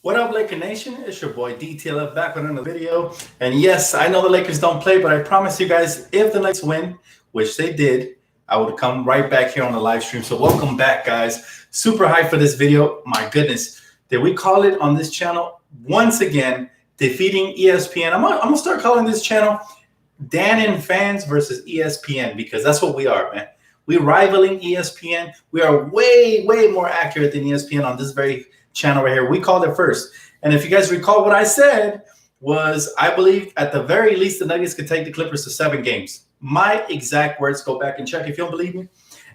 What up, Laker Nation? It's your boy Dtlf back with another video. And yes, I know the Lakers don't play, but I promise you guys, if the Lakers win, which they did, I would come right back here on the live stream. So welcome back, guys. Super hyped for this video. My goodness, did we call it on this channel once again? Defeating ESPN. I'm gonna start calling this channel Dan and Fans versus ESPN because that's what we are, man. We're rivaling ESPN. We are way more accurate than ESPN on this very channel right here. We called it first. And if you guys recall, what I said was I believe at the very least the Nuggets could take the Clippers to 7 games. My exact words. Go back and check if you don't believe me.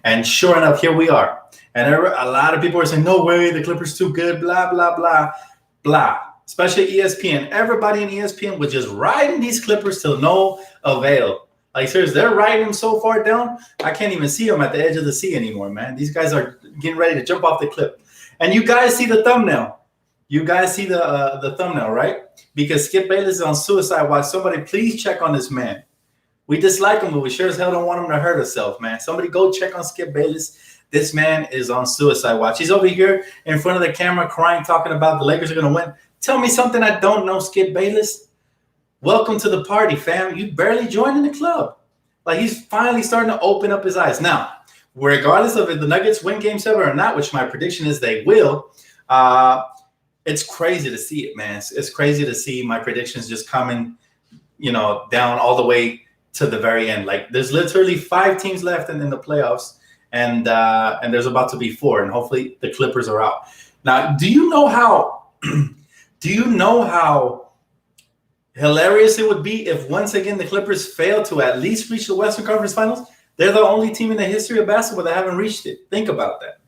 And sure enough, here we are. And a lot of people are saying, no way, the Clippers too good, blah, blah, blah, blah. Especially ESPN. Everybody in ESPN was just riding these Clippers till no avail. Like, seriously, they're riding them so far down, I can't even see them at the edge of the sea anymore, man. These guys are getting ready to jump off the cliff. And you guys see the thumbnail. You guys see the thumbnail, right? Because Skip Bayless is on suicide watch. Somebody please check on this man. We dislike him, but we sure as hell don't want him to hurt himself, man. Somebody go check on Skip Bayless. This man is on suicide watch. He's over here in front of the camera crying, talking about the Lakers are going to win. Tell me something I don't know, Skip Bayless. Welcome to the party, fam. You barely joined in the club. Like, he's finally starting to open up his eyes. Now, regardless of if the Nuggets win Game 7 or not, which my prediction is they will, it's crazy to see it, man. It's crazy to see my predictions just coming, down all the way to the very end. Like, there's literally 5 teams left in the playoffs, and there's about to be 4, and hopefully the Clippers are out. Now, do you know how hilarious it would be if once again the Clippers fail to at least reach the Western Conference Finals? They're the only team in the history of basketball that haven't reached it. Think about that.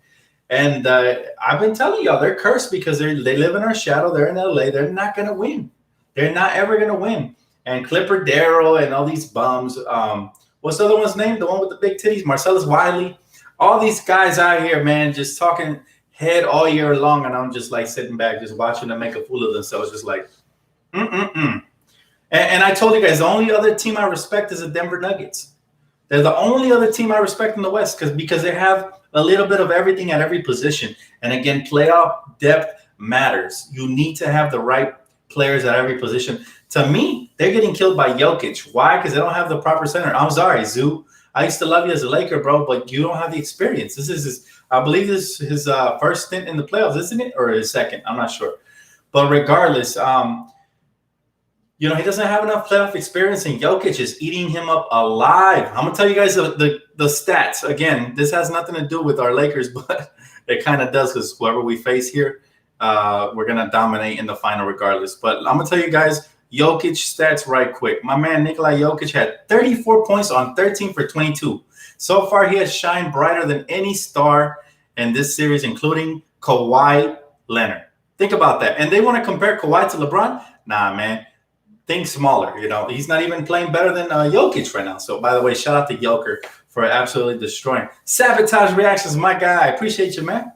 And I've been telling y'all, they're cursed because they live in our shadow. They're in LA. They're not going to win. They're not ever going to win. And Clipper Darrell and all these bums. What's the other one's name? The one with the big titties? Marcellus Wiley. All these guys out here, man, just talking head all year long. And I'm just like sitting back, just watching them make a fool of themselves. Just like, And I told you guys, the only other team I respect is the Denver Nuggets. They're the only other team I respect in the West because they have a little bit of everything at every position. And again, playoff depth matters. You need to have the right players at every position. To me, they're getting killed by Jokic. Why? Because they don't have the proper center. I'm sorry, Zoo. I used to love you as a Laker, bro, but you don't have the experience. This is I believe this is his first stint in the playoffs, isn't it? Or his second? I'm not sure. But regardless, he doesn't have enough playoff experience, and Jokic is eating him up alive. I'm going to tell you guys the stats. Again, this has nothing to do with our Lakers, but it kind of does because whoever we face here, we're going to dominate in the final regardless. But I'm going to tell you guys Jokic stats right quick. My man Nikola Jokic had 34 points on 13 for 22. So far, he has shined brighter than any star in this series, including Kawhi Leonard. Think about that. And they want to compare Kawhi to LeBron? Nah, man. Think smaller. He's not even playing better than Jokic right now. So, by the way, shout out to Joker for absolutely destroying. Sabotage Reactions, my guy. I appreciate you, man.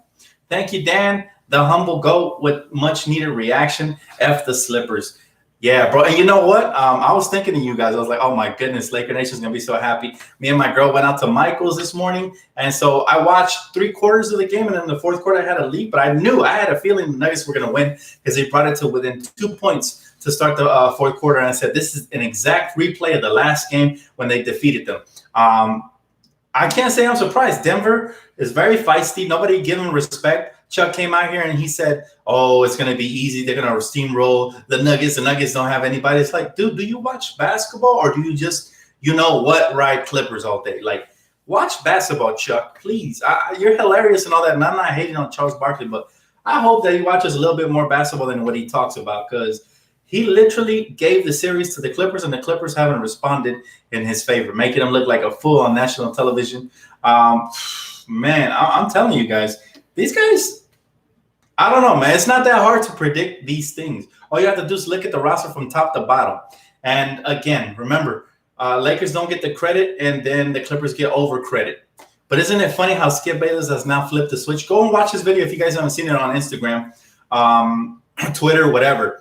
Thank you, Dan, the humble goat with much needed reaction. F the slippers. Yeah, bro. And you know what? I was thinking of you guys. I was like, oh, my goodness, Laker Nation's going to be so happy. Me and my girl went out to Michael's this morning. And so I watched 3 quarters of the game. And in the 4th quarter, I had a lead. But I had a feeling the Nuggets were going to win because they brought it to within 2 points to start the 4th quarter. And I said, this is an exact replay of the last game when they defeated them. I can't say I'm surprised. Denver is very feisty. Nobody give them respect. Chuck came out here and he said, oh, it's going to be easy. They're going to steamroll the Nuggets. The Nuggets don't have anybody. It's like, dude, do you watch basketball or do you just, ride Clippers all day? Like, watch basketball, Chuck, please. You're hilarious and all that. And I'm not hating on Charles Barkley, but I hope that he watches a little bit more basketball than what he talks about because he literally gave the series to the Clippers, and the Clippers haven't responded in his favor, making him look like a fool on national television. Man, I'm telling you guys, these guys, I don't know, man. It's not that hard to predict these things. All you have to do is look at the roster from top to bottom. And again, remember, Lakers don't get the credit, and then the Clippers get over credit. But isn't it funny how Skip Bayless has now flipped the switch? Go and watch this video if you guys haven't seen it on Instagram, Twitter, whatever.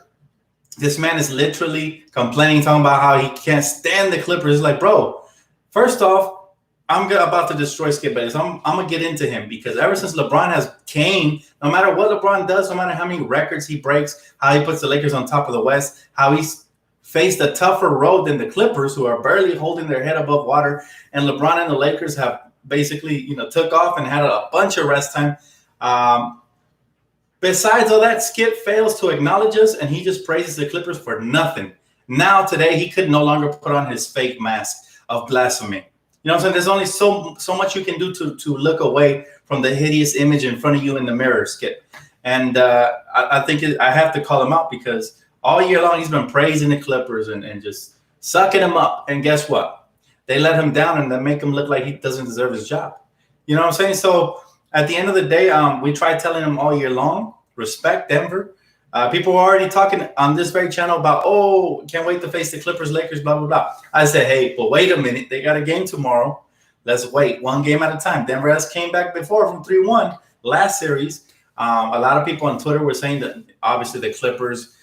This man is literally complaining, talking about how he can't stand the Clippers. It's like, bro, first off, about to destroy Skip Bayless. I'm gonna get into him because ever since LeBron has came, no matter what LeBron does, no matter how many records he breaks, how he puts the Lakers on top of the West, how he's faced a tougher road than the Clippers, who are barely holding their head above water, and LeBron and the Lakers have basically, took off and had a bunch of rest time. Besides all that, Skip fails to acknowledge us, and he just praises the Clippers for nothing. Now, today, he could no longer put on his fake mask of blasphemy. You know what I'm saying? There's only so much you can do to look away from the hideous image in front of you in the mirror, Skip. And I think I have to call him out because all year long he's been praising the Clippers and just sucking them up. And guess what? They let him down and they make him look like he doesn't deserve his job. You know what I'm saying? So at the end of the day, we tried telling him all year long, respect Denver. People were already talking on this very channel about, can't wait to face the Clippers, Lakers, blah, blah, blah. I said, hey, but wait a minute. They got a game tomorrow. Let's wait one game at a time. Denver has came back before from 3-1 last series. A lot of people on Twitter were saying that obviously the Clippers,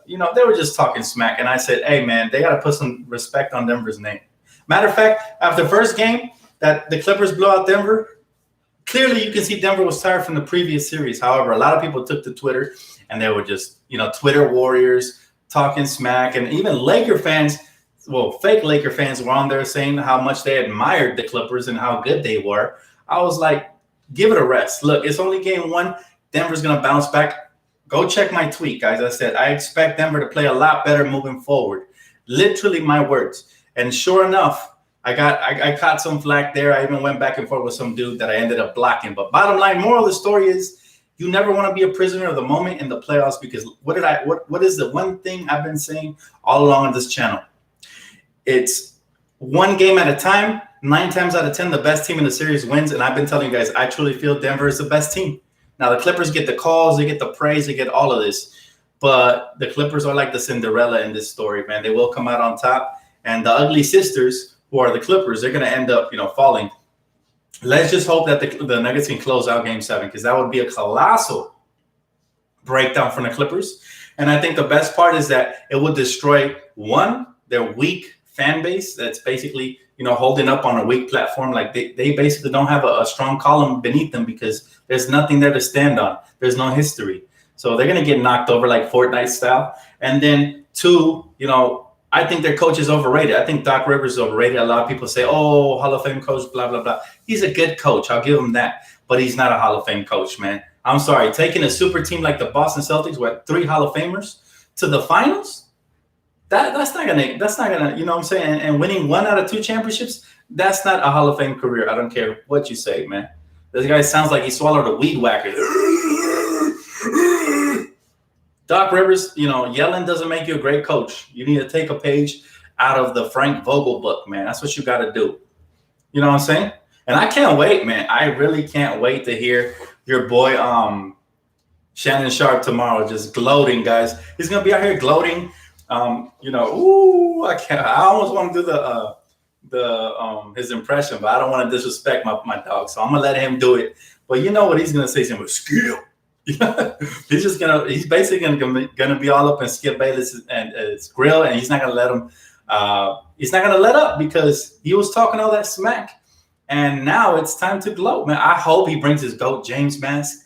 they were just talking smack. And I said, hey, man, they got to put some respect on Denver's name. Matter of fact, after the first game that the Clippers blew out Denver, clearly you can see Denver was tired from the previous series. However, a lot of people took to Twitter and they were just, Twitter warriors talking smack. And even Laker fans, fake Laker fans were on there saying how much they admired the Clippers and how good they were. I was like, give it a rest. Look, it's only game one. Denver's going to bounce back. Go check my tweet, guys. I said, I expect Denver to play a lot better moving forward. Literally my words. And sure enough, I caught some flack there. I even went back and forth with some dude that I ended up blocking. But bottom line, moral of the story is you never want to be a prisoner of the moment in the playoffs because what is the one thing I've been saying all along on this channel? It's one game at a time. 9 times out of 10, the best team in the series wins. And I've been telling you guys, I truly feel Denver is the best team. Now, the Clippers get the calls, they get the praise, they get all of this. But the Clippers are like the Cinderella in this story, man. They will come out on top. And the ugly sisters, who are the Clippers, they're going to end up, falling. Let's just hope that the Nuggets can close out Game 7 because that would be a colossal breakdown from the Clippers. And I think the best part is that it would destroy, one, their weak fan base that's basically, holding up on a weak platform. Like they basically don't have a strong column beneath them because there's nothing there to stand on. There's no history. So they're going to get knocked over like Fortnite style. And then two, I think their coach is overrated. I think Doc Rivers is overrated. A lot of people say, Hall of Fame coach, blah, blah, blah. He's a good coach. I'll give him that. But he's not a Hall of Fame coach, man. I'm sorry. Taking a super team like the Boston Celtics with 3 Hall of Famers to the finals, that's not gonna, you know what I'm saying? And winning 1 out of 2 championships, that's not a Hall of Fame career. I don't care what you say, man. This guy sounds like he swallowed a weed whacker. Doc Rivers, yelling doesn't make you a great coach. You need to take a page out of the Frank Vogel book, man. That's what you got to do. You know what I'm saying? And I can't wait, man. I really can't wait to hear your boy Shannon Sharp tomorrow just gloating, guys. He's going to be out here gloating. I can't. I almost want to do his impression, but I don't want to disrespect my dog. So I'm going to let him do it. But you know what he's going to say? Something with skill. He's basically gonna be all up in Skip Bayless and his grill, and he's not gonna let him. He's not gonna let up because he was talking all that smack, and now it's time to gloat, man. I hope he brings his GOAT James mask,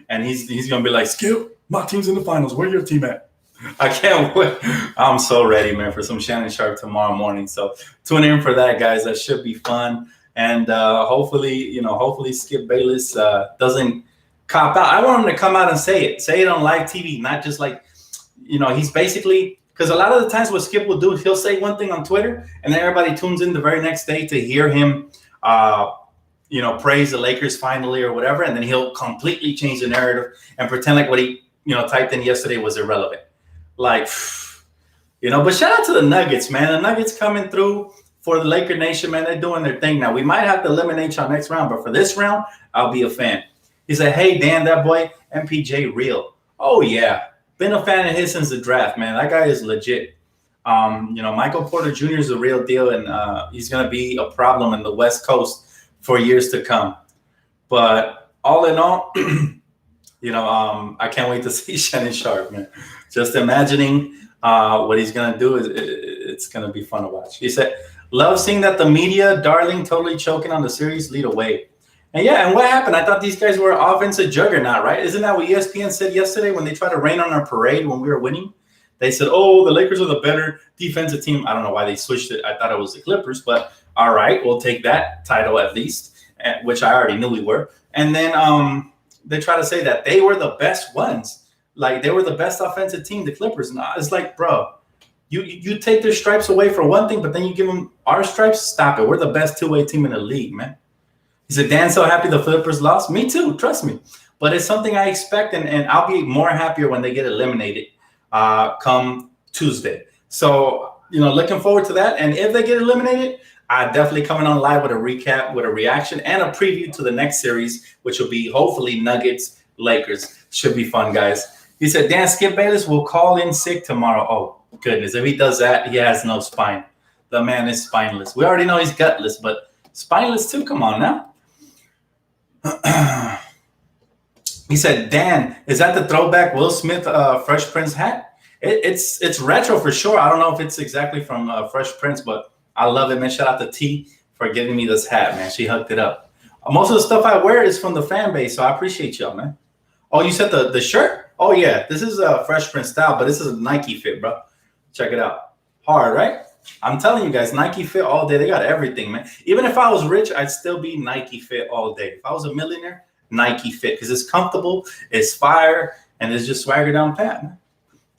and he's gonna be like, Skip, my team's in the finals. Where your team at? I can't wait. I'm so ready, man, for some Shannon Sharp tomorrow morning. So tune in for that, guys. That should be fun, and hopefully Skip Bayless doesn't cop out. I want him to come out and say it on live TV, not just like, he's basically, because a lot of the times what Skip will do is he'll say one thing on Twitter and then everybody tunes in the very next day to hear him, praise the Lakers finally or whatever. And then he'll completely change the narrative and pretend like what he, typed in yesterday was irrelevant. Like, but shout out to the Nuggets, man. The Nuggets coming through for the Laker Nation, man. They're doing their thing now. We might have to eliminate y'all next round, but for this round, I'll be a fan. He said, hey, Dan, that boy, MPJ real. Oh, yeah. Been a fan of his since the draft, man. That guy is legit. Michael Porter Jr. is the real deal, and he's going to be a problem in the West Coast for years to come. But all in all, I can't wait to see Shannon Sharp, man. Just imagining what he's going to do, it's going to be fun to watch. He said, Love seeing that the media darling totally choking on the series lead away. And yeah, and what happened? I thought these guys were offensive juggernaut, right? Isn't that what ESPN said yesterday when they tried to rain on our parade when we were winning? They said, oh, the Lakers are the better defensive team. I don't know why they switched it. I thought it was the Clippers, but all right, we'll take that title at least, which I already knew we were. And then they try to say that they were the best ones. Like they were the best offensive team, the Clippers. And it's like, bro, you take their stripes away for one thing, but then you give them our stripes? Stop it. We're the best two-way team in the league, man. He said, Dan's so happy the Clippers lost. Me too, trust me. But it's something I expect, and I'll be more happier when they get eliminated come Tuesday. So, looking forward to that. And if they get eliminated, I'm definitely coming on live with a recap, with a reaction, and a preview to the next series, which will be hopefully Nuggets, Lakers. Should be fun, guys. He said, Dan, Skip Bayless will call in sick tomorrow. Oh, goodness. If he does that, he has no spine. The man is spineless. We already know he's gutless, but spineless too. Come on now. He said, Dan, is that the throwback Will Smith Fresh Prince hat? It's retro for sure. I don't know if it's exactly from Fresh Prince, but I love it, man. Shout out to T for giving me this hat, man. She hooked it up. Most of the stuff I wear is from the fan base, so I appreciate y'all, man. Oh, you said the shirt? Oh, yeah. This is a Fresh Prince style, but this is a Nike fit, bro. Check it out. Hard, right? I'm telling you guys, Nike fit all day. They got everything, man. Even if I was rich, I'd still be Nike fit all day. If I was a millionaire, Nike fit, because it's comfortable, it's fire, and it's just swagger down pat, man.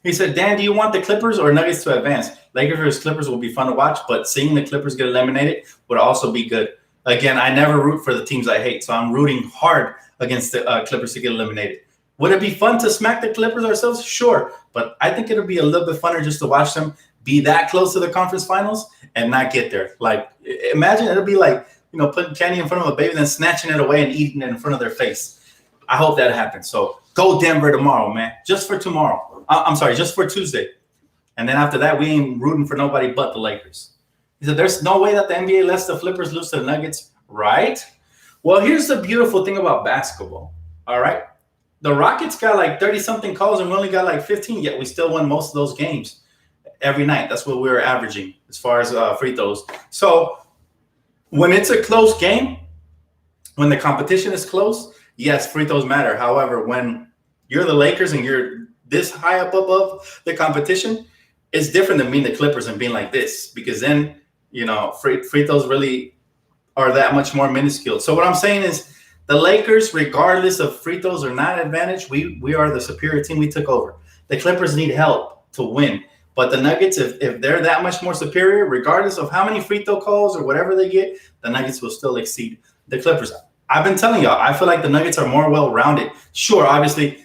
He said, Dan, do you want the Clippers or Nuggets to advance? Lakers versus Clippers will be fun to watch, but seeing the Clippers get eliminated would also be good. Again, I never root for the teams I hate, so I'm rooting hard against the Clippers to get eliminated. Would it be fun to smack the Clippers ourselves? Sure, but I think it'll be a little bit funner just to watch them be that close to the conference finals and not get there. Like, imagine it'll be like, putting candy in front of a baby, then snatching it away and eating it in front of their face. I hope that happens. So go Denver tomorrow, man. Just for tomorrow. I'm sorry, just for Tuesday. And then after that, we ain't rooting for nobody but the Lakers. He said, there's no way that the NBA lets the Flippers lose to the Nuggets, right? Well, here's the beautiful thing about basketball, all right? The Rockets got like 30-something calls, and we only got like 15, yet we still won most of those games every night. That's what we were averaging as far as free throws. So when it's a close game, when the competition is close, yes, free throws matter. However, when you're the Lakers and you're this high up above the competition, it's different than being the Clippers and being like this, because then, free throws really are that much more minuscule. So what I'm saying is the Lakers, regardless of free throws or not advantage, we are the superior team. We took over. The Clippers need help to win. But the Nuggets, if they're that much more superior, regardless of how many free throw calls or whatever they get, the Nuggets will still exceed the Clippers. I've been telling y'all, I feel like the Nuggets are more well-rounded. Sure, obviously,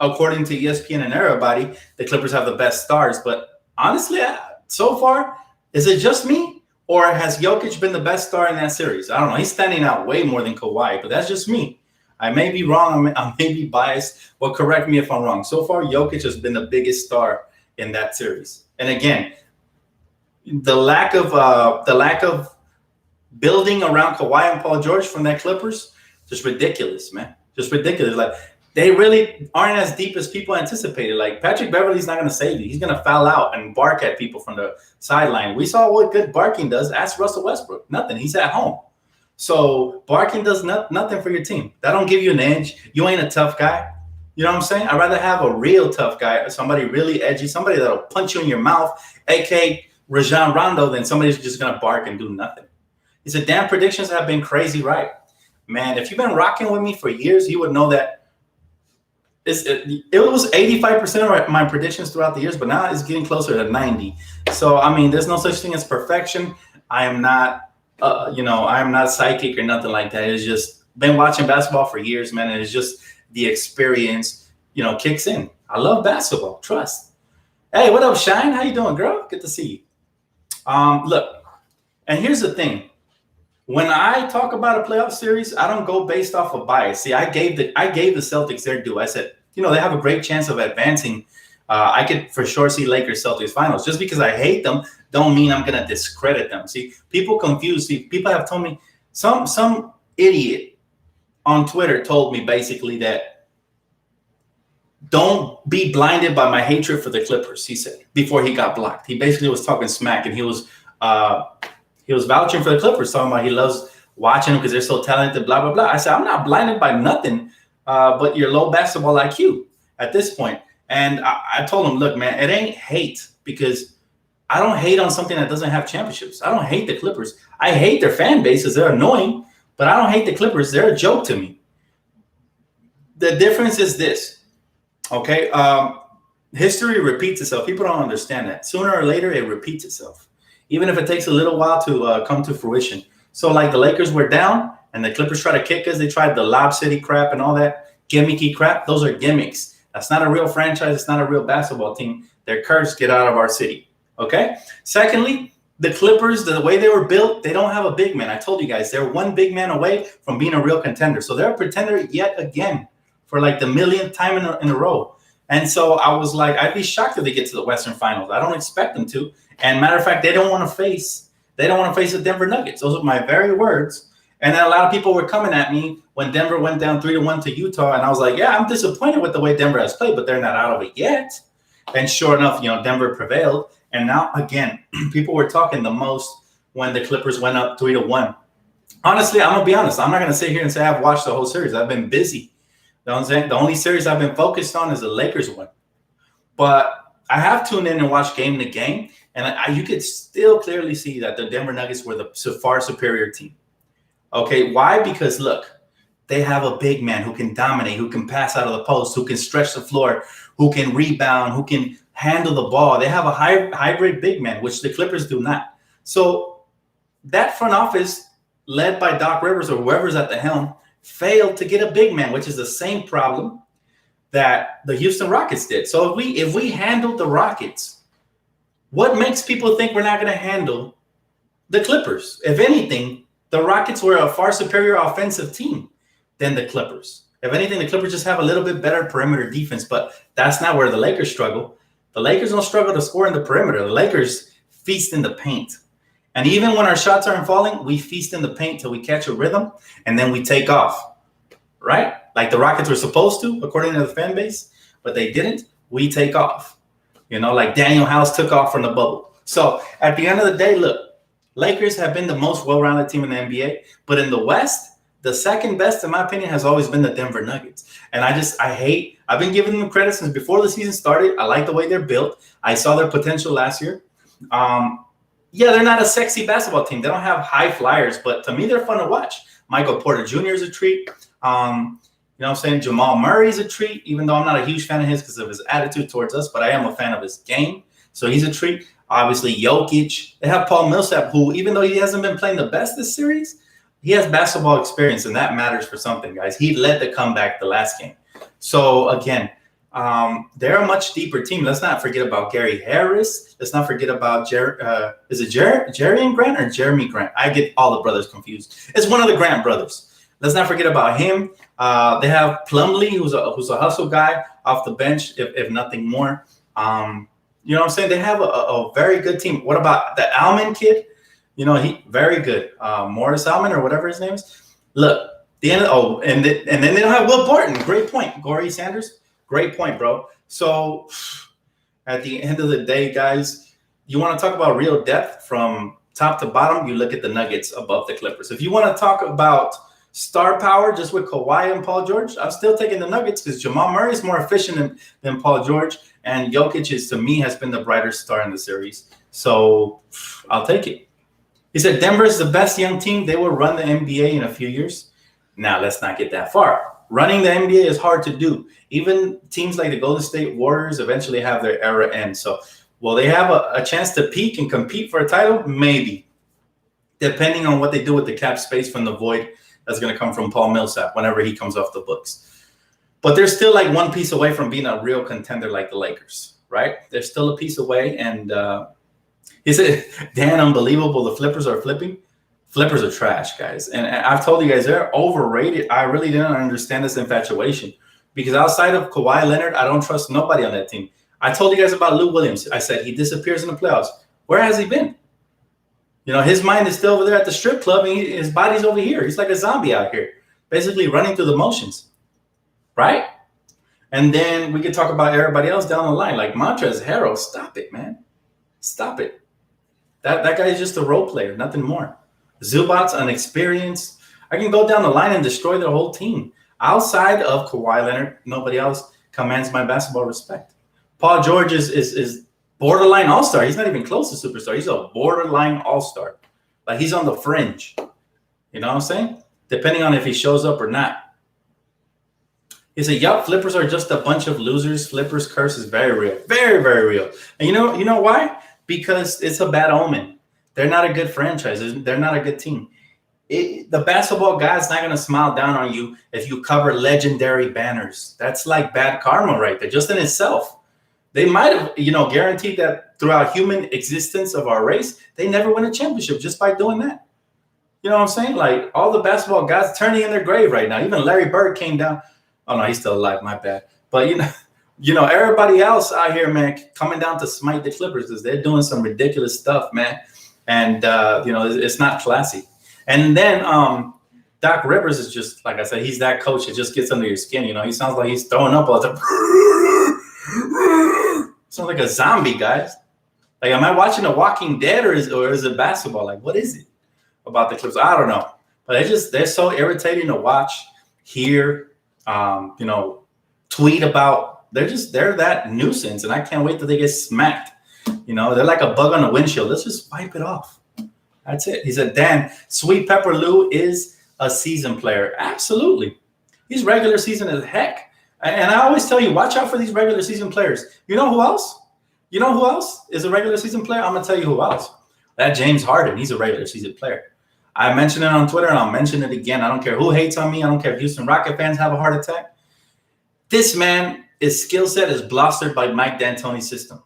according to ESPN and everybody, the Clippers have the best stars. But honestly, so far, is it just me? Or has Jokic been the best star in that series? I don't know. He's standing out way more than Kawhi, but that's just me. I may be wrong. I may be biased. Well, correct me if I'm wrong. So far, Jokic has been the biggest star in that series. And again, the lack of building around Kawhi and Paul George from that Clippers, just ridiculous, man. Just ridiculous. Like, they really aren't as deep as people anticipated. Like, Patrick Beverley's not going to save you. He's going to foul out and bark at people from the sideline. We saw what good barking does. Ask Russell Westbrook. Nothing. He's at home. So barking does nothing for your team. That don't give you an edge. You ain't a tough guy. You know what I'm saying? I'd rather have a real tough guy, somebody really edgy, somebody that'll punch you in your mouth, a.k.a. Rajon Rondo, than somebody who's just going to bark and do nothing. He said, damn, predictions have been crazy, right? Man, if you've been rocking with me for years, you would know that it was 85% of my predictions throughout the years, but now it's getting closer to 90. So, I mean, there's no such thing as perfection. I am not, I am not psychic or nothing like that. It's just been watching basketball for years, man, and it's just the experience, kicks in. I love basketball. Trust. Hey, what up, Shine? How you doing, girl? Good to see you. Look, and here's the thing. When I talk about a playoff series, I don't go based off of bias. See, I gave the Celtics their due. I said, they have a great chance of advancing. I could for sure see Lakers Celtics finals. Just because I hate them, don't mean I'm gonna discredit them. See, people confused. See, people have told me, some idiot on Twitter told me basically that don't be blinded by my hatred for the Clippers. He said before he got blocked. He basically was talking smack, and he was he was vouching for the Clippers, talking about he loves watching them because they're so talented, blah, blah, blah. I said, I'm not blinded by nothing but your low basketball IQ at this point. And I told him, look, man, it ain't hate, because I don't hate on something that doesn't have championships. I don't hate the Clippers. I hate their fan bases. They're annoying, but I don't hate the Clippers. They're a joke to me. The difference is this, okay? History repeats itself. People don't understand that. Sooner or later, it repeats itself, even if it takes a little while to come to fruition. So like the Lakers were down and the Clippers try to kick us. They tried the Lob City crap and all that gimmicky crap. Those are gimmicks. That's not a real franchise. It's not a real basketball team. They're cursed. Get out of our city. Okay? Secondly, the Clippers, the way they were built, they don't have a big man. I told you guys, they're one big man away from being a real contender. So they're a pretender yet again for like the millionth time in a row. And so I was like, I'd be shocked if they get to the Western Finals. I don't expect them to. And matter of fact, they don't want to face the Denver Nuggets. Those are my very words. And then a lot of people were coming at me when Denver went down 3-1 to Utah. And I was like, yeah, I'm disappointed with the way Denver has played, but they're not out of it yet. And sure enough, Denver prevailed. And now, again, people were talking the most when the Clippers went up 3-1. Honestly, I'm going to be honest. I'm not going to sit here and say I've watched the whole series. I've been busy. You know what I'm saying? The only series I've been focused on is the Lakers one. But I have tuned in and watched game to game. And you could still clearly see that the Denver Nuggets were the far superior team. Okay, why? Because, look, they have a big man who can dominate, who can pass out of the post, who can stretch the floor, who can rebound, who can handle the ball. They have a hybrid big man, which the Clippers do not. So that front office, led by Doc Rivers or whoever's at the helm, failed to get a big man, which is the same problem that the Houston Rockets did. So if we handled the Rockets, what makes people think we're not going to handle the Clippers? If anything, the Rockets were a far superior offensive team than the Clippers. If anything, the Clippers just have a little bit better perimeter defense, but that's not where the Lakers struggle. The Lakers don't struggle to score in the perimeter. The Lakers feast in the paint. And even when our shots aren't falling, we feast in the paint till we catch a rhythm, and then we take off, right? Like the Rockets were supposed to, according to the fan base, but they didn't. We take off, like Daniel House took off from the bubble. So at the end of the day, look, Lakers have been the most well-rounded team in the NBA, but in the West, the second best, in my opinion, has always been the Denver Nuggets. And I've been giving them credit since before the season started. I like the way they're built. I saw their potential last year. Yeah, they're not a sexy basketball team. They don't have high flyers, but to me, they're fun to watch. Michael Porter Jr. is a treat. You know what I'm saying? Jamal Murray is a treat, even though I'm not a huge fan of his because of his attitude towards us, but I am a fan of his game. So he's a treat. Obviously, Jokic. They have Paul Millsap, who, even though he hasn't been playing the best this series, he has basketball experience, and that matters for something, guys. He led the comeback the last game. So, again, they're a much deeper team. Let's not forget about Gary Harris. Let's not forget about Jerry and Grant or Jeremy Grant? I get all the brothers confused. It's one of the Grant brothers. Let's not forget about him. They have Plumlee, who's a hustle guy off the bench, if nothing more. You know what I'm saying? They have a very good team. What about the Alman kid? He very good. Morris Alman or whatever his name is. Look, and then they don't have Will Barton. Great point. Corey Sanders. Great point, bro. So at the end of the day, guys, you want to talk about real depth from top to bottom, you look at the Nuggets above the Clippers. If you want to talk about star power just with Kawhi and Paul George, I'm still taking the Nuggets because Jamal Murray is more efficient than Paul George, and Jokic to me, has been the brighter star in the series. So I'll take it. He said Denver is the best young team. They will run the NBA in a few years. Now, let's not get that far. Running the NBA is hard to do. Even teams like the Golden State Warriors eventually have their era end. So will they have a chance to peak and compete for a title? Maybe, depending on what they do with the cap space from the void that's going to come from Paul Millsap whenever he comes off the books. But they're still like one piece away from being a real contender like the Lakers, right? They're still a piece away. And he said, Dan, unbelievable. The flippers are flipping. Flippers are trash, guys. And I've told you guys, they're overrated. I really didn't understand this infatuation because outside of Kawhi Leonard, I don't trust nobody on that team. I told you guys about Lou Williams. I said he disappears in the playoffs. Where has he been? His mind is still over there at the strip club, and his body's over here. He's like a zombie out here, basically running through the motions, right? And then we could talk about everybody else down the line, like Montrezl Harrell. Stop it, man. Stop it. That guy is just a role player, nothing more. Zubac's unexperienced. I can go down the line and destroy the whole team. Outside of Kawhi Leonard, nobody else commands my basketball respect. Paul George is borderline all-star. He's not even close to superstar. He's a borderline all-star. Like, he's on the fringe. You know what I'm saying? Depending on if he shows up or not. He said, yup, flippers are just a bunch of losers. Flippers curse is very real. Very, very real. And you know why? Because it's a bad omen. They're not a good franchise. They're not a good team. The basketball guy's not going to smile down on you if you cover legendary banners. That's like bad karma right there, just in itself. They might have, guaranteed that throughout human existence of our race, they never win a championship just by doing that. You know what I'm saying? Like, all the basketball guys turning in their grave right now. Even Larry Bird came down. Oh, no, he's still alive. My bad. But, everybody else out here, man, coming down to smite the Clippers because they're doing some ridiculous stuff, man. And, it's not classy. And then Doc Rivers is just, like I said, he's that coach. It just gets under your skin. He sounds like he's throwing up all the time. Sounds like a zombie, guys. Like, am I watching The Walking Dead or is it basketball? Like, what is it about the Clippers? I don't know. But they're so irritating to watch, hear, tweet about. They're that nuisance, and I can't wait till they get smacked. They're like a bug on the windshield. Let's just wipe it off. That's it. He said, Dan, Sweet Pepper Lou is a season player. Absolutely. He's regular season as heck. And I always tell you, watch out for these regular season players. You know who else? You know who else is a regular season player? I'm going to tell you who else. That James Harden. He's a regular season player. I mentioned it on Twitter, and I'll mention it again. I don't care who hates on me. I don't care if Houston Rocket fans have a heart attack. This man, his skill set is blustered by Mike D'Antoni's system.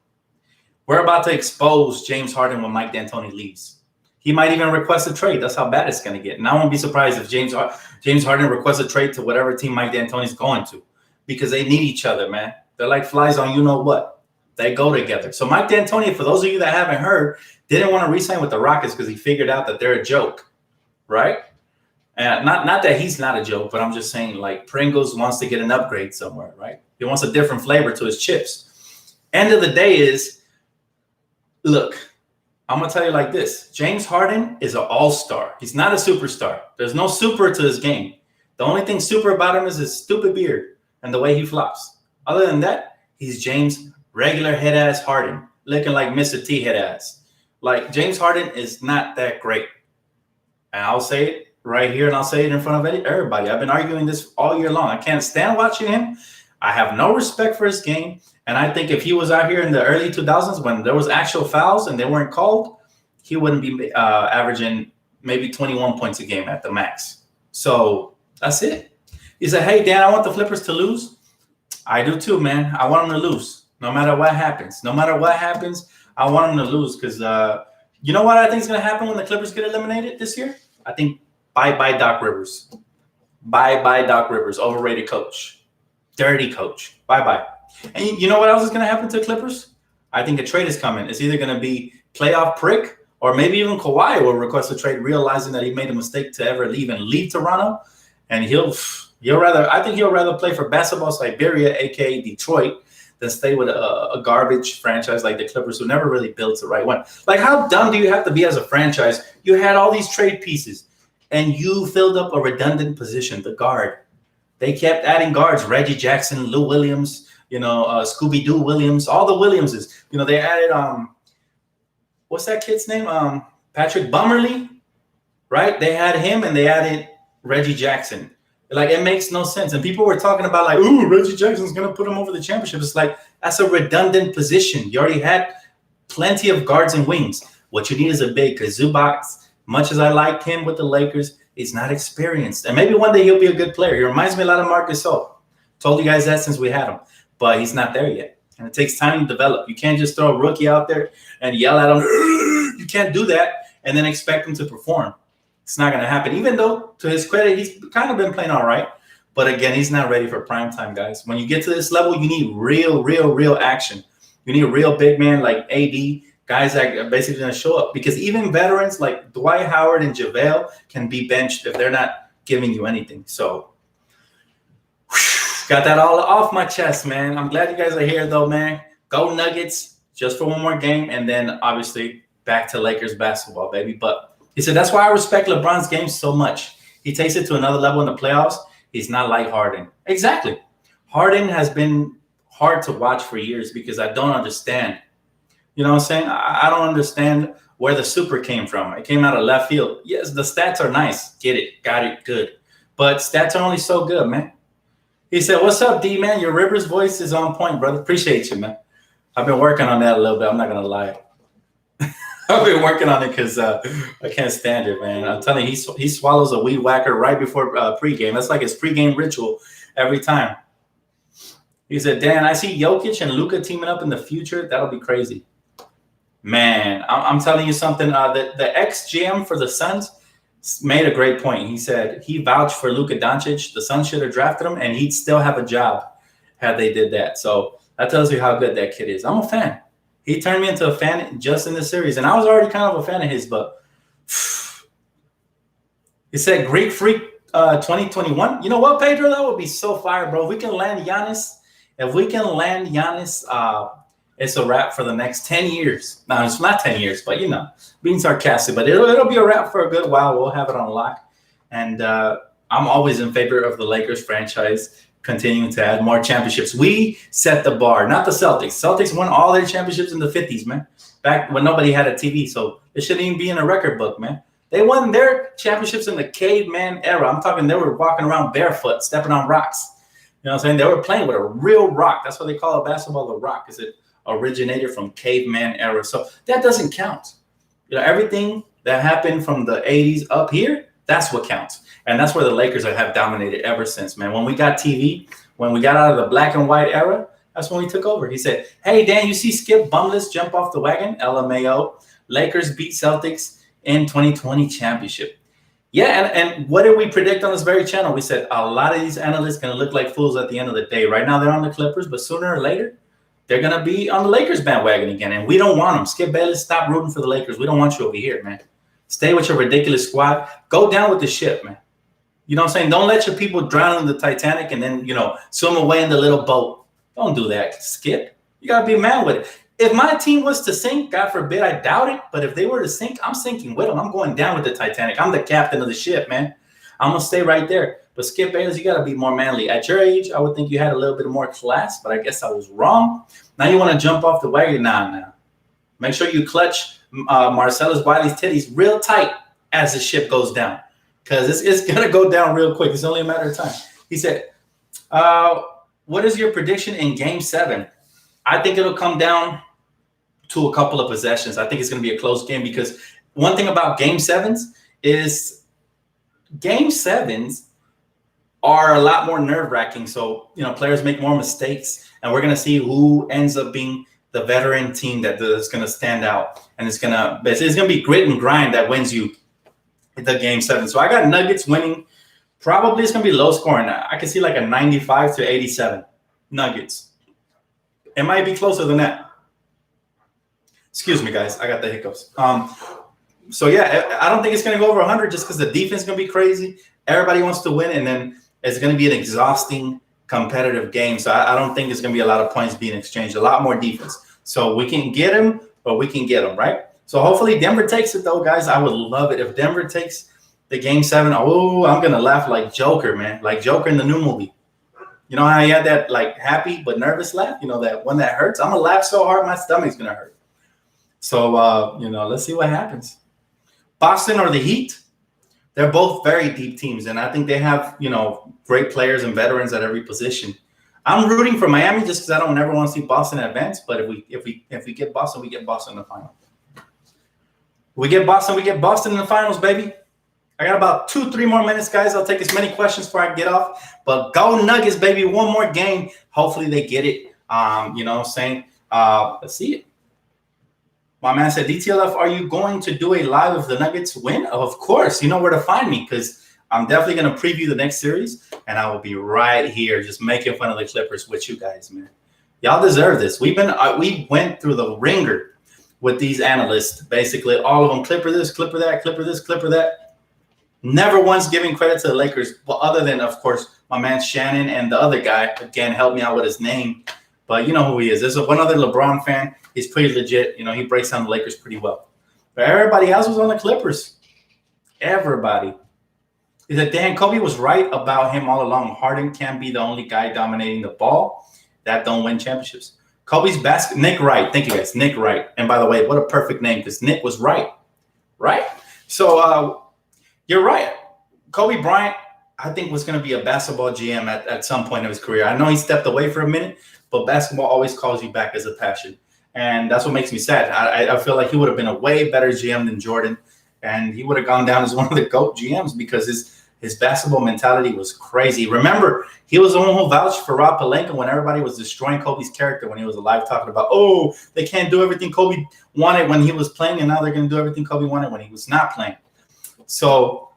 We're about to expose James Harden when Mike D'Antoni leaves. He might even request a trade. That's how bad it's going to get. And I won't be surprised if James Harden requests a trade to whatever team Mike D'Antoni's going to, because they need each other, man. They're like flies on what. They go together. So Mike D'Antoni, for those of you that haven't heard, didn't want to re-sign with the Rockets because he figured out that they're a joke, right? And not that he's not a joke, but I'm just saying, like, Pringles wants to get an upgrade somewhere, right? He wants a different flavor to his chips. End of the day is, look, I'm going to tell you like this. James Harden is an all-star. He's not a superstar. There's no super to his game. The only thing super about him is his stupid beard and the way he flops. Other than that, he's James regular head-ass Harden, looking like Mr. T head-ass. Like, James Harden is not that great. And I'll say it right here, and I'll say it in front of everybody. I've been arguing this all year long. I can't stand watching him. I have no respect for his game. And I think if he was out here in the early 2000s when there was actual fouls and they weren't called, he wouldn't be averaging maybe 21 points a game at the max. So that's it. He said, hey, Dan, I want the Flippers to lose. I do too, man. I want them to lose no matter what happens. No matter what happens, I want them to lose because you know what I think is going to happen when the Clippers get eliminated this year? I think bye-bye Doc Rivers. Bye-bye Doc Rivers. Overrated coach. Dirty coach. Bye-bye. And you know what else is going to happen to the Clippers? I think a trade is coming. It's either going to be playoff prick or maybe even Kawhi will request a trade, realizing that he made a mistake to ever leave Toronto. And he'll rather play for Basketball Siberia, aka Detroit, than stay with a garbage franchise like the Clippers, who never really built the right one. Like, how dumb do you have to be as a franchise? You had all these trade pieces, and you filled up a redundant position, the guard. They kept adding guards: Reggie Jackson, Lou Williams, Scooby-Doo Williams, all the Williamses. They added what's that kid's name? Patrick Bummerly, right? They had him, and they added Reggie Jackson. Like, it makes no sense. And people were talking about, like, ooh, Reggie Jackson's going to put him over the championship. It's like, that's a redundant position. You already had plenty of guards and wings. What you need is a big, because Zubac, much as I like him with the Lakers, he's not experienced. And maybe one day he'll be a good player. He reminds me a lot of Marc Gasol. Told you guys that since we had him. But he's not there yet. And it takes time to develop. You can't just throw a rookie out there and yell at him. You can't do that and then expect him to perform. It's not going to happen, even though, to his credit, he's kind of been playing all right. But again, he's not ready for prime time, guys. When you get to this level, you need real action. You need a real big man like AD, guys that are basically going to show up. Because even veterans like Dwight Howard and JaVale can be benched if they're not giving you anything. So, got that all off my chest, man. I'm glad you guys are here, though, man. Go Nuggets just for one more game. And then, obviously, back to Lakers basketball, baby. But he said, that's why I respect LeBron's game so much. He takes it to another level in the playoffs. He's not like Harden. Exactly. Harden has been hard to watch for years because I don't understand. You know what I'm saying? I don't understand where the super came from. It came out of left field. Yes, the stats are nice. Get it. Got it. Good. But stats are only so good, man. He said, what's up, D, man? Your Rivers voice is on point, brother. Appreciate you, man. I've been working on that a little bit. I'm not going to lie. I've been working on it because I can't stand it, man. I'm telling you, he swallows a weed whacker right before pregame. That's like his pregame ritual every time. He said, Dan, I see Jokic and Luka teaming up in the future. That'll be crazy. Man, I'm telling you something. The ex-GM for the Suns made a great point. He said he vouched for Luka Doncic. The Suns should have drafted him, and he'd still have a job had they did that. So that tells you how good that kid is. I'm a fan. He turned me into a fan just in this series, and I was already kind of a fan of his, but he said Greek Freak 2021. You know what, Pedro? That would be so fire, bro. If we can land Giannis, it's a wrap for the next 10 years. No, it's not 10 years, but, being sarcastic. But it'll be a wrap for a good while. We'll have it on lock. And I'm always in favor of the Lakers franchise continuing to add more championships. We set the bar, not the Celtics. Celtics won all their championships in the 50s, man, back when nobody had a TV. So it shouldn't even be in a record book, man. They won their championships in the caveman era. I'm talking they were walking around barefoot, stepping on rocks. You know what I'm saying? They were playing with a real rock. That's why they call it basketball the rock, because it originated from caveman era. So that doesn't count. Everything that happened from the 80s up here, that's what counts. And that's where the Lakers have dominated ever since, man. When we got TV, when we got out of the black and white era, that's when we took over. He said, hey, Dan, you see Skip Bumless jump off the wagon? LMAO. Lakers beat Celtics in 2020 championship. Yeah, and what did we predict on this very channel? We said a lot of these analysts going to look like fools at the end of the day. Right now they're on the Clippers, but sooner or later, they're going to be on the Lakers bandwagon again, and we don't want them. Skip Bayless, stop rooting for the Lakers. We don't want you over here, man. Stay with your ridiculous squad. Go down with the ship, man. You know what I'm saying? Don't let your people drown in the Titanic and then, swim away in the little boat. Don't do that, Skip. You got to be a man with it. If my team was to sink, God forbid, I doubt it, but if they were to sink, I'm sinking with them. I'm going down with the Titanic. I'm the captain of the ship, man. I'm going to stay right there. But Skip Bayless, you got to be more manly. At your age, I would think you had a little bit more class, but I guess I was wrong. Now you want to jump off the wagon? Nah. Make sure you clutch Marcellus Wiley's titties real tight as the ship goes down, because it's going to go down real quick. It's only a matter of time. He said, what is your prediction in Game 7? I think it'll come down to a couple of possessions. I think it's going to be a close game, because one thing about Game 7s is Game 7s are a lot more nerve-wracking. So, players make more mistakes, and we're going to see who ends up being the veteran team that is going to stand out. And it's going to be grit and grind that wins you the Game 7. So I got Nuggets winning. Probably it's going to be low scoring. I can see like a 95-87 Nuggets. It might be closer than that. Excuse me, guys. I got the hiccups. So, yeah, I don't think it's going to go over 100 just because the defense is going to be crazy. Everybody wants to win, and then it's going to be an exhausting, competitive game. So I don't think there's going to be a lot of points being exchanged. A lot more defense. So we can get him, but we can get him, right? So hopefully Denver takes it, though, guys. I would love it if Denver takes the Game 7. Oh, I'm going to laugh like Joker, man. Like Joker in the new movie. You know how he had that, like, happy but nervous laugh? That one that hurts? I'm going to laugh so hard my stomach's going to hurt. So, let's see what happens. Boston or the Heat? They're both very deep teams, and I think they have, great players and veterans at every position. I'm rooting for Miami just because I don't never want to see Boston advance. But if we get Boston, we get Boston in the final. We get Boston in the finals, baby. I got about 2-3 more minutes, guys. I'll take as many questions before I get off. But go Nuggets, baby. One more game. Hopefully they get it. You know what I'm saying? Let's see it. My man said, Dtlf, are you going to do a live if the Nuggets win? Of course. You know where to find me, because I'm definitely going to preview the next series, and I will be right here just making fun of the Clippers with you guys, man. Y'all deserve this. We went through the ringer with these analysts, basically all of them. Clipper this, Clipper that, Clipper this, Clipper that. Never once giving credit to the Lakers, but other than, of course, my man Shannon and the other guy. Again, help me out with his name. But you know who he is. There's one other LeBron fan. He's pretty legit. He breaks down the Lakers pretty well. But everybody else was on the Clippers. Everybody. He said, Dan, Kobe was right about him all along. Harden can't be the only guy dominating the ball. That don't win championships. Kobe's Nick Wright. Thank you, guys. Nick Wright. And by the way, what a perfect name, because Nick was right. Right? So you're right. Kobe Bryant, I think, was going to be a basketball GM at some point in his career. I know he stepped away for a minute, but basketball always calls you back as a passion. And that's what makes me sad. I feel like he would have been a way better GM than Jordan. And he would have gone down as one of the GOAT GMs because his basketball mentality was crazy. Remember, he was the one who vouched for Rob Pelinka when everybody was destroying Kobe's character when he was alive, talking about, oh, they can't do everything Kobe wanted when he was playing, and now they're going to do everything Kobe wanted when he was not playing. So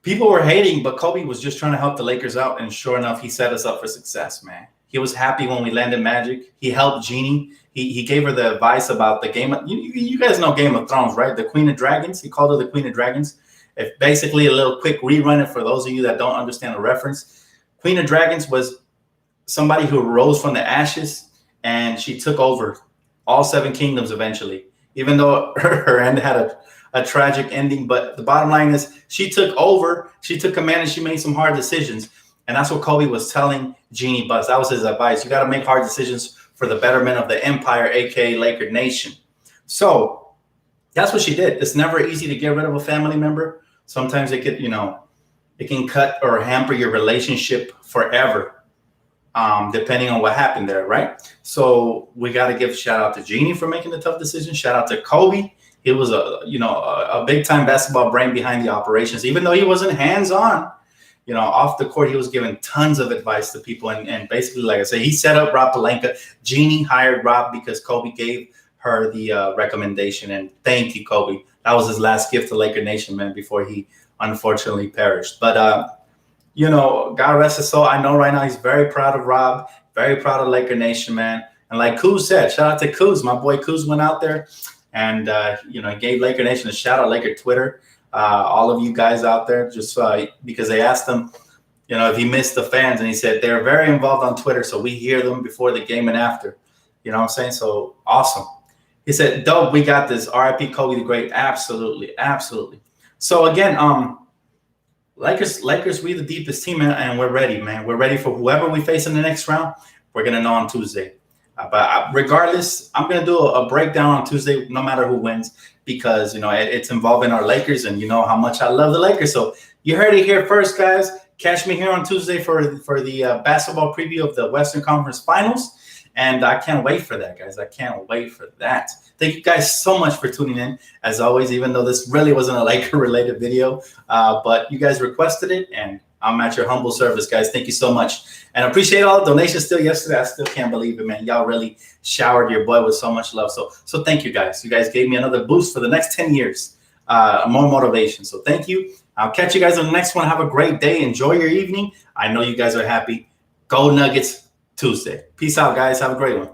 people were hating, but Kobe was just trying to help the Lakers out, and sure enough, he set us up for success, man. He was happy when we landed Magic. He helped Jeannie. He gave her the advice about the game. You guys know Game of Thrones, right? The Queen of Dragons. He called her the Queen of Dragons. If basically a little quick rerun it for those of you that don't understand the reference. Queen of Dragons was somebody who rose from the ashes, and she took over all 7 kingdoms eventually, even though her end had a tragic ending. But the bottom line is she took over, she took command, and she made some hard decisions. And that's what Kobe was telling Jeannie Buss. That was his advice. You got to make hard decisions for the betterment of the empire, a.k.a. Laker Nation. So that's what she did. It's never easy to get rid of a family member. Sometimes it could, it can cut or hamper your relationship forever, depending on what happened there, right? So we got to give shout out to Jeannie for making the tough decision. Shout out to Kobe. He was a big time basketball brain behind the operations, even though he wasn't hands on. Off the court, he was giving tons of advice to people. And basically, like I said, he set up Rob Pelinka. Jeannie hired Rob because Kobe gave her the recommendation. And thank you, Kobe. That was his last gift to Laker Nation, man, before he unfortunately perished. But, God rest his soul. I know right now he's very proud of Rob, very proud of Laker Nation, man. And like Kuz said, shout out to Kuz. My boy Kuz went out there and, he gave Laker Nation a shout out, Laker Twitter. All of you guys out there, just because they asked him, if he missed the fans, and he said they're very involved on Twitter, so we hear them before the game and after. You know what I'm saying? So awesome. He said, dope, we got this. RIP Kobe the Great. Absolutely, absolutely. So again, Lakers, we the deepest team, and we're ready, man. We're ready for whoever we face in the next round. We're gonna know on Tuesday. But regardless, I'm gonna do a breakdown on Tuesday, no matter who wins, because it's involving our Lakers, and you know how much I love the Lakers. So you heard it here first, guys. Catch me here on Tuesday for the basketball preview of the Western Conference Finals, and I can't wait for that, guys. I can't wait for that. Thank you guys so much for tuning in, as always. Even though this really wasn't a Laker-related video, but you guys requested it, and I'm at your humble service, guys. Thank you so much. And I appreciate all the donations still yesterday. I still can't believe it, man. Y'all really showered your boy with so much love. So thank you, guys. You guys gave me another boost for the next 10 years, more motivation. So thank you. I'll catch you guys on the next one. Have a great day. Enjoy your evening. I know you guys are happy. Go Nuggets Tuesday. Peace out, guys. Have a great one.